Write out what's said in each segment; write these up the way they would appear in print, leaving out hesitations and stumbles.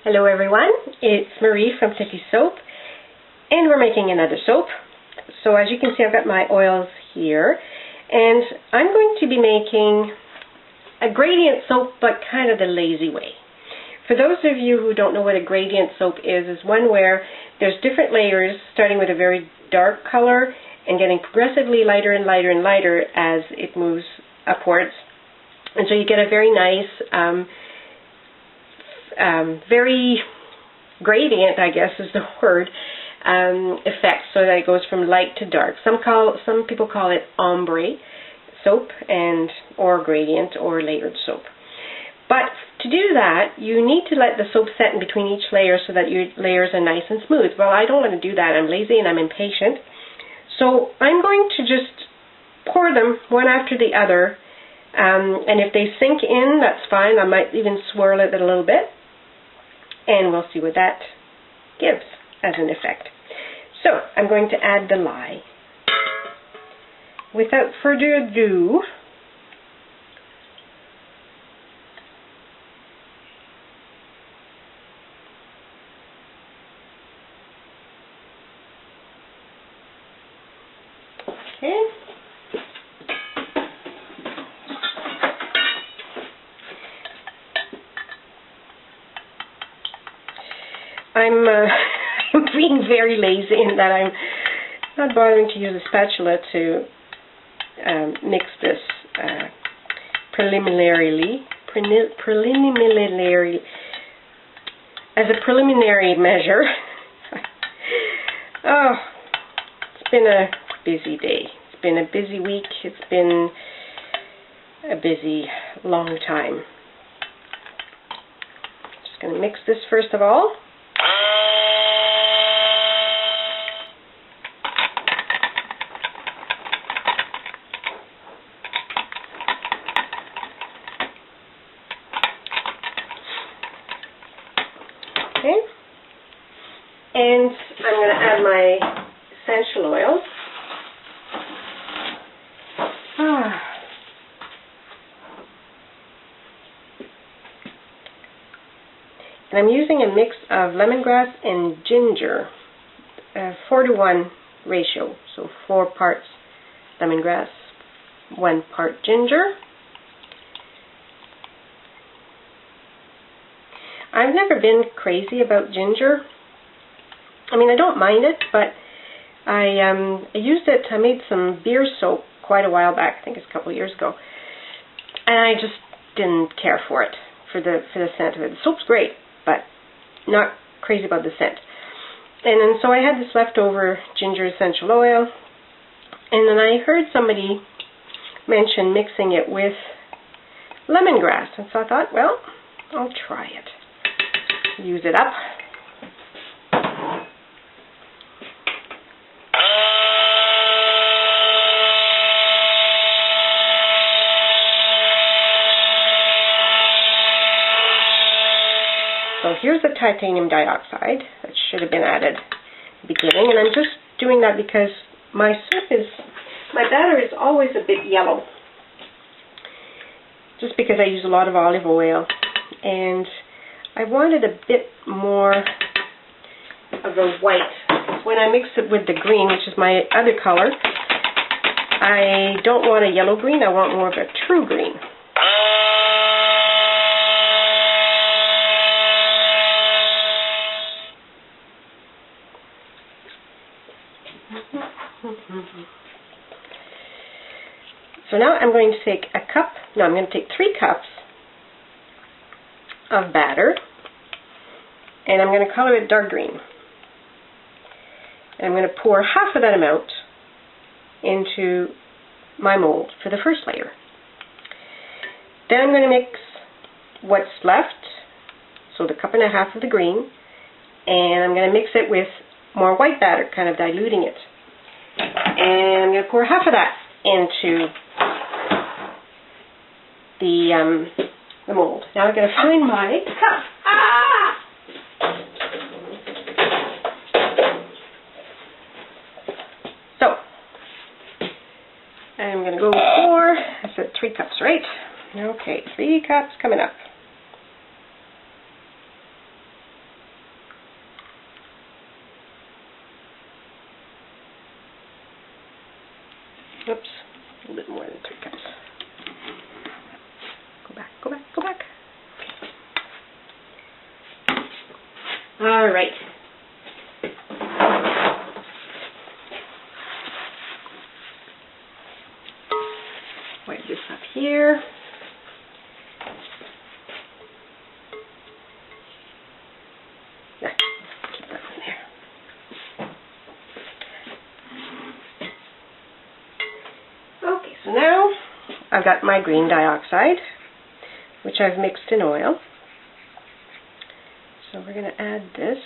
Hello everyone, it's Marie from tatisoap, and we're making another soap. So as you can see, I've got my oils here, and I'm going to be making a gradient soap, but kind of the lazy way. For those of you who don't know what a gradient soap is one where there's different layers, starting with a very dark color and getting progressively lighter and lighter and lighter as it moves upwards. And so you get a very nice, very gradient, I guess is the word, effect, so that it goes from light to dark. Some people call it ombre soap or gradient or layered soap. But to do that, you need to let the soap set in between each layer so that your layers are nice and smooth. Well, I don't want to do that. I'm lazy and I'm impatient. So I'm going to just pour them one after the other. And if they sink in, that's fine. I might even swirl it a little bit. And we'll see what that gives as an effect. So I'm going to add the lye. Without further ado, okay. I'm being very lazy in that I'm not bothering to use a spatula to mix this preliminarily as a preliminary measure. Oh, it's been a busy day. It's been a busy week. It's been a busy long time. Just going to mix this first of all. Okay, and I'm going to add my essential oils. And I'm using a mix of lemongrass and ginger, 4-to-1 ratio, so 4 parts lemongrass, 1 part ginger. I've never been crazy about ginger. I mean, I don't mind it, but I used it. I made some beer soap quite a while back. I think it's a couple of years ago, and I just didn't care for it, for the scent of it. The soap's great, but not crazy about the scent. And then so I had this leftover ginger essential oil, and then I heard somebody mention mixing it with lemongrass, and so I thought, well, I'll try it. Use it up. So here's the titanium dioxide that should have been added at the beginning, and I'm just doing that because my batter is always a bit yellow, just because I use a lot of olive oil, and I wanted a bit more of the white. When I mix it with the green, which is my other color, I don't want a yellow green, I want more of a true green. So now I'm going to take I'm going to take 3 cups of batter, and I'm going to color it dark green. And I'm going to pour half of that amount into my mold for the first layer. Then I'm going to mix what's left, so the 1.5 cups of the green, and I'm going to mix it with more white batter, kind of diluting it. And I'm going to pour half of that into the mold. Now I'm going to find my cup. So I'm going to go 4. I said 3 cups, right? Okay, 3 cups coming up. Oops, a little bit more than 3 cups. Go back, go back, go back. All right. Wipe this up here. Yeah, keep that in there. Okay, so now I've got my green dioxide, which I've mixed in oil. So we're going to add this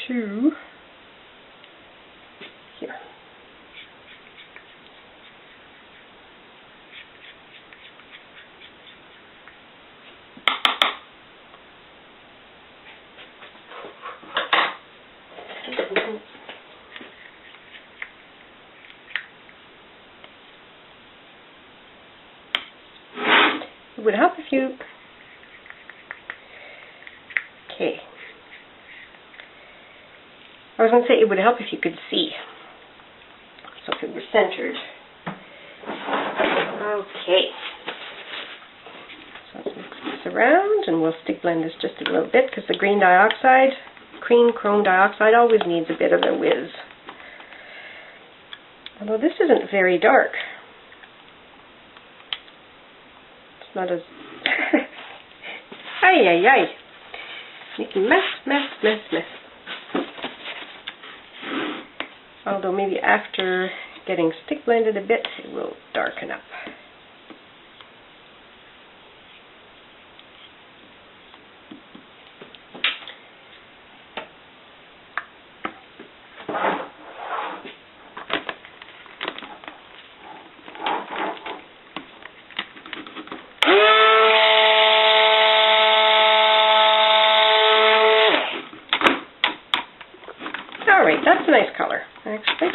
to here. It would help if you... Okay. I was going to say it would help if you could see. So if it were centered. Okay. So let's mix this around and we'll stick blend this just a little bit because the green dioxide, green chrome dioxide always needs a bit of a whiz. Although this isn't very dark. It's not as... Ay, ay, ay. Making mess, mess, mess, mess. Although maybe after getting stick blended a bit, it will darken up. Alright, that's a nice color, actually.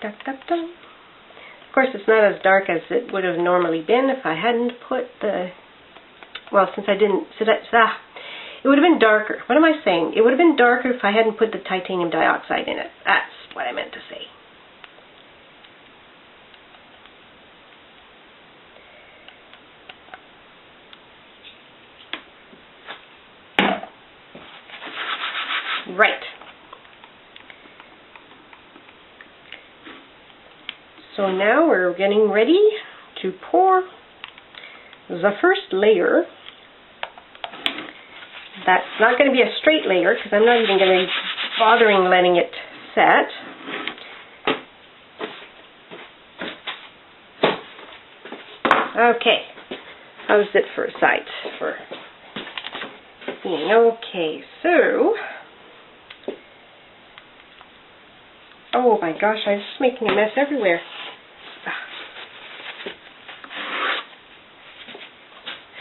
Da, da, da. Of course, it's not as dark as it would have normally been if I hadn't put the... Well, since I didn't... So that's... it would have been darker. What am I saying? It would have been darker if I hadn't put the titanium dioxide in it. That's what I meant to say. Right. So now we're getting ready to pour the first layer. That's not going to be a straight layer because I'm not even going to be bothering letting it set. Okay. How's it for sight? For seeing? Okay, so... Oh my gosh, I'm just making a mess everywhere.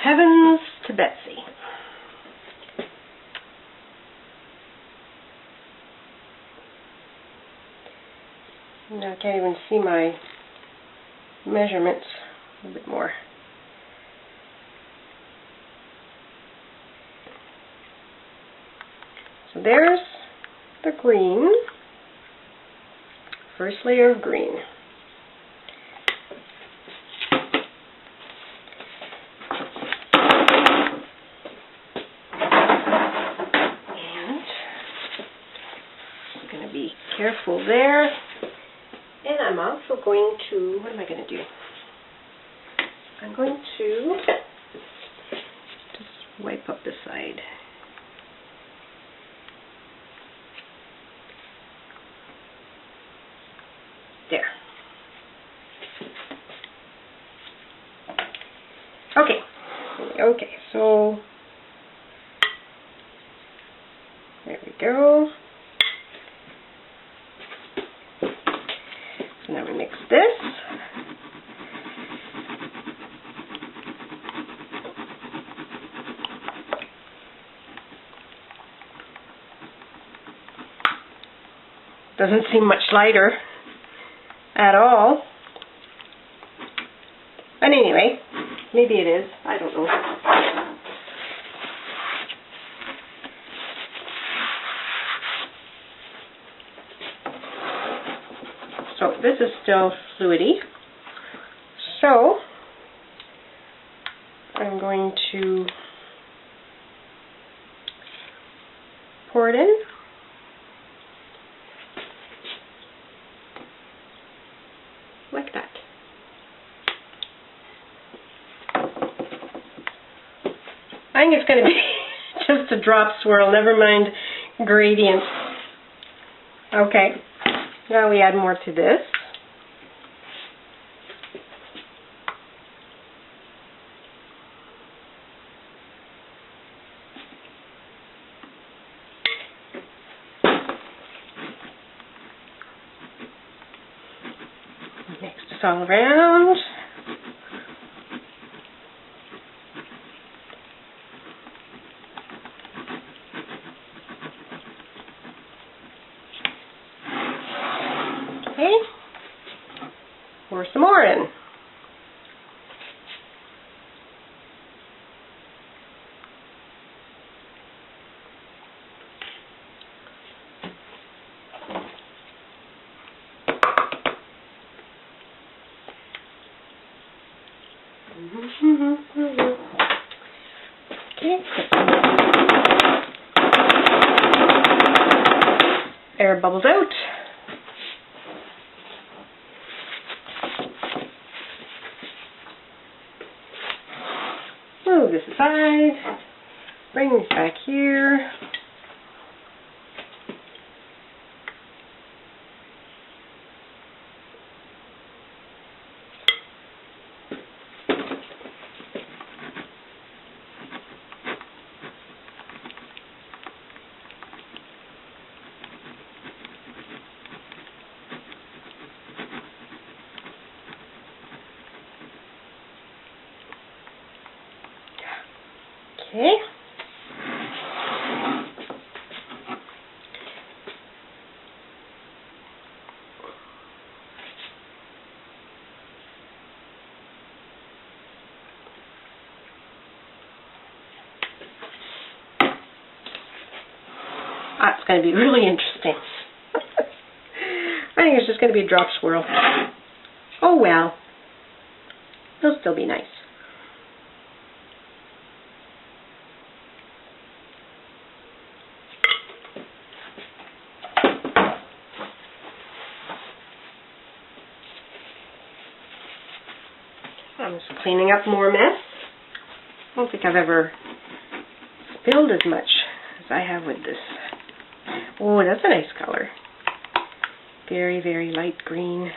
Heavens to Betsy. Now I can't even see my measurements a little bit more. So there's the green. First layer of green. And I'm going to be careful there. And I'm also going to, what am I going to do? I'm going to just wipe up the side. There. Okay, so there we go. So now we mix this. Doesn't seem much lighter at all. But anyway, maybe it is. I don't know. So this is still fluidy. So I'm going to pour it in. Like that. I think it's going to be just a drop swirl, never mind gradient. Okay, now we add more to this. Mix this all around. Okay, pour some more in. Okay. Air bubbles out. Move this aside. Bring this back here. Okay. That's going to be really interesting. I think it's just going to be a drop swirl. Oh well. It'll still be nice. I'm just cleaning up more mess. I don't think I've ever spilled as much as I have with this. Oh, that's a nice color. Very, very light green.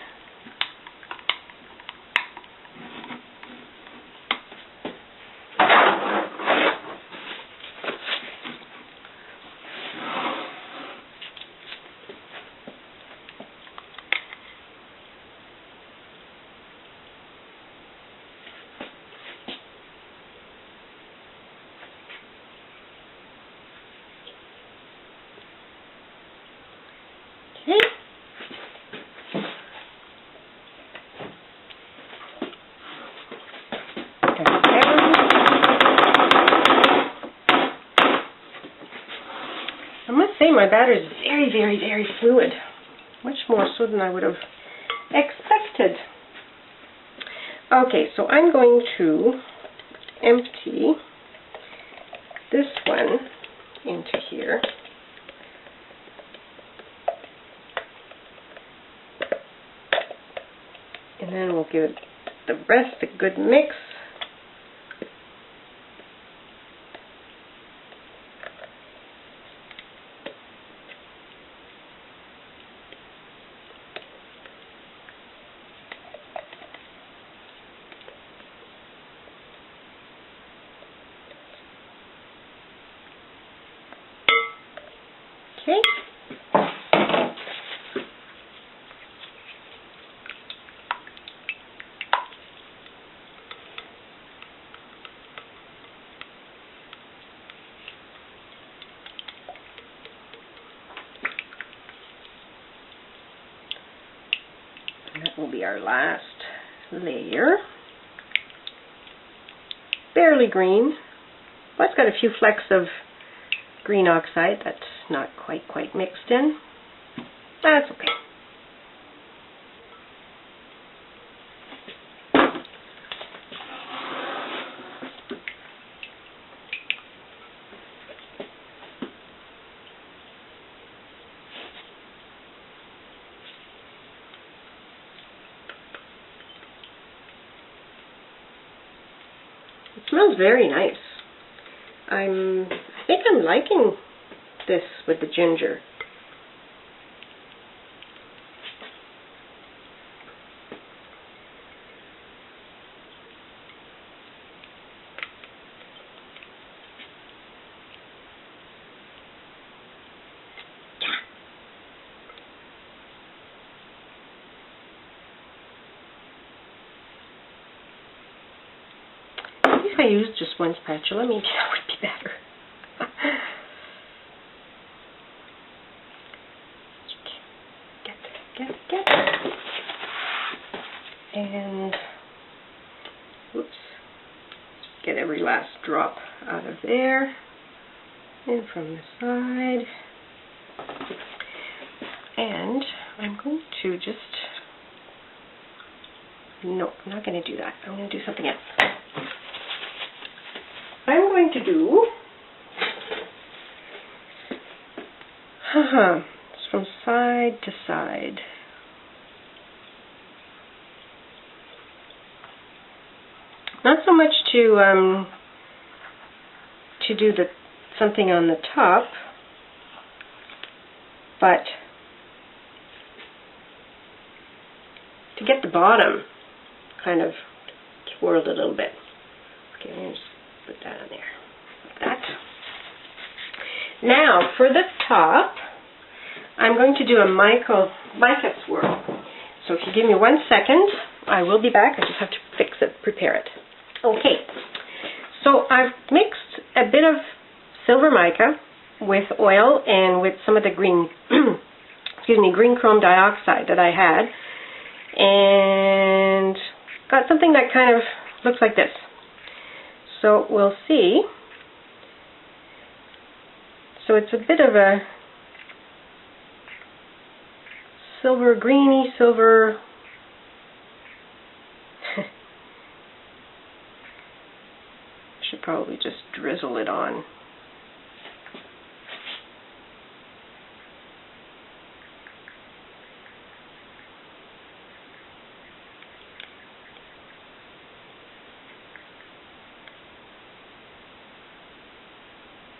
Okay. I must say my batter is very, very, very fluid. Much more so than I would have expected. Okay, so I'm going to empty this one into here. And then we'll give the rest a good mix. Okay. And that will be our last layer. barely green, but it's got a few flecks of green oxide that's not quite mixed in. That's okay. It smells very nice. I think I'm liking this with the ginger. If I used just one spatula, maybe that would be better. Get. And, oops, get every last drop out of there. And from the side. And I'm going to just, no, I'm not going to do that. I'm going to do something else. I'm going to do, it's from side to side. Not so much to do something on the top, but to get the bottom kind of swirled a little bit. Okay, I'm going to just put that on there, like that. Now, for the top, I'm going to do a mica swirl. So if you give me 1 second, I will be back. I just have to fix it, prepare it. Okay, so I've mixed a bit of silver mica with oil and with some of the green, green chrome dioxide that I had, and got something that kind of looks like this. So we'll see. So it's a bit of a silver, greeny silver. Should probably just drizzle it on.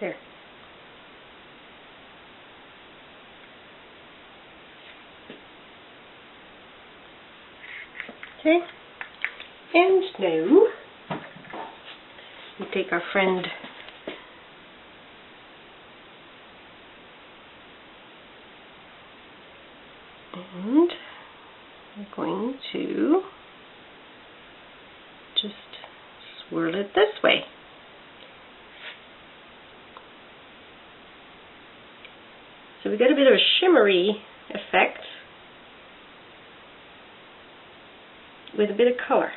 There. Okay. And now we take our friend and we're going to just swirl it this way. So we get a bit of a shimmery effect with a bit of color.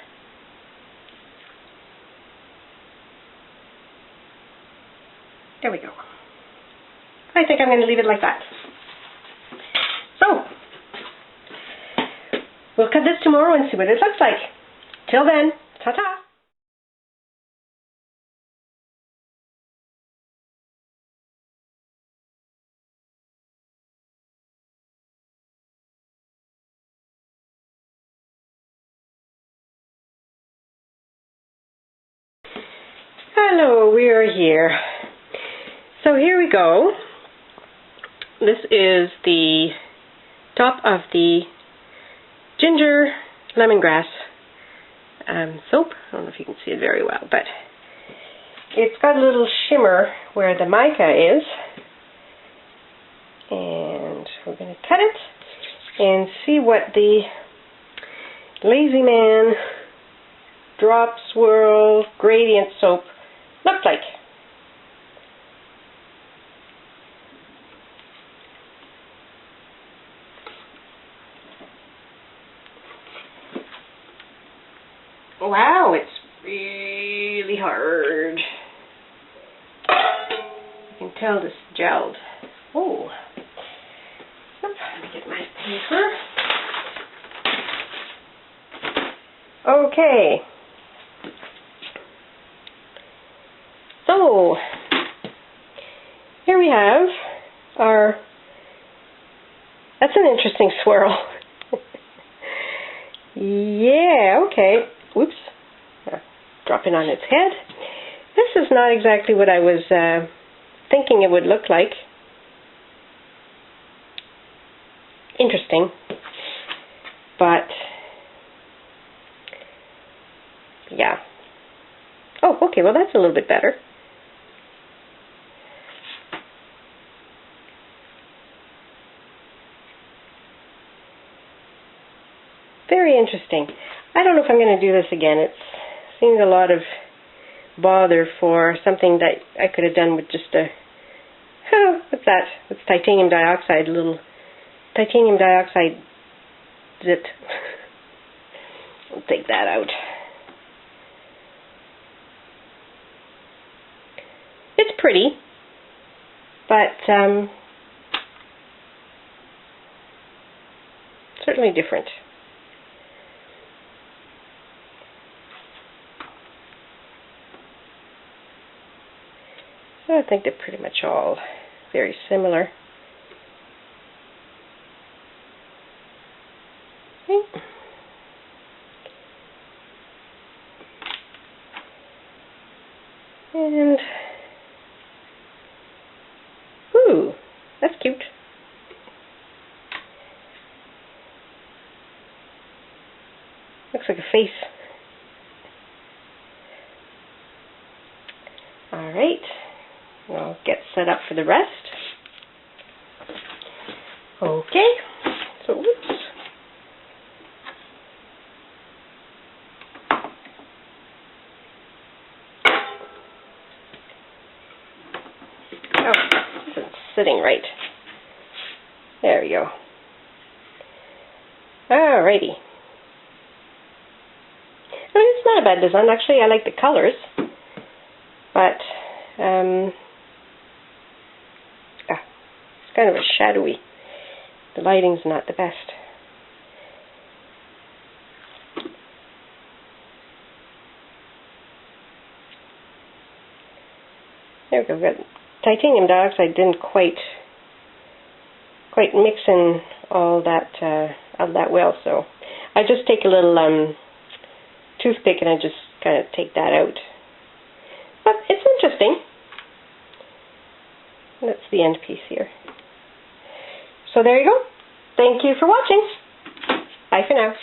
There we go. I think I'm going to leave it like that. So, we'll cut this tomorrow and see what it looks like. Till then, ta-ta! Hello, we are here. So here we go. This is the top of the ginger lemongrass soap. I don't know if you can see it very well, but it's got a little shimmer where the mica is. And we're going to cut it and see what the Lazy Man drop swirl gradient soap looks like. Wow, it's really really hard. You can tell this gelled. Oh. Let me get my paper. Okay. So, here we have our, that's an interesting swirl. Yeah, okay. Oops. Dropping on its head. This is not exactly what I was thinking it would look like. Interesting. But, yeah. Oh, okay, well that's a little bit better. Very interesting. I don't know if I'm going to do this again. It seems a lot of bother for something that I could have done with just a, oh, what's that? It's titanium dioxide, little titanium dioxide zit. We'll take that out. It's pretty, but certainly different. So I think they're pretty much all very similar. Okay. And, ooh, that's cute. Looks like a face. Alright. I'll get set up for the rest. Okay, so whoops. Oh, this isn't sitting right. There we go. Alrighty. I mean, it's not a bad design. Actually, I like the colors. But, it's kind of a shadowy. The lighting's not the best. There we go. Titanium dioxide didn't quite mix in all that well, so I just take a little toothpick and I just kind of take that out. But it's interesting. That's the end piece here. So there you go. Thank you for watching. Bye for now.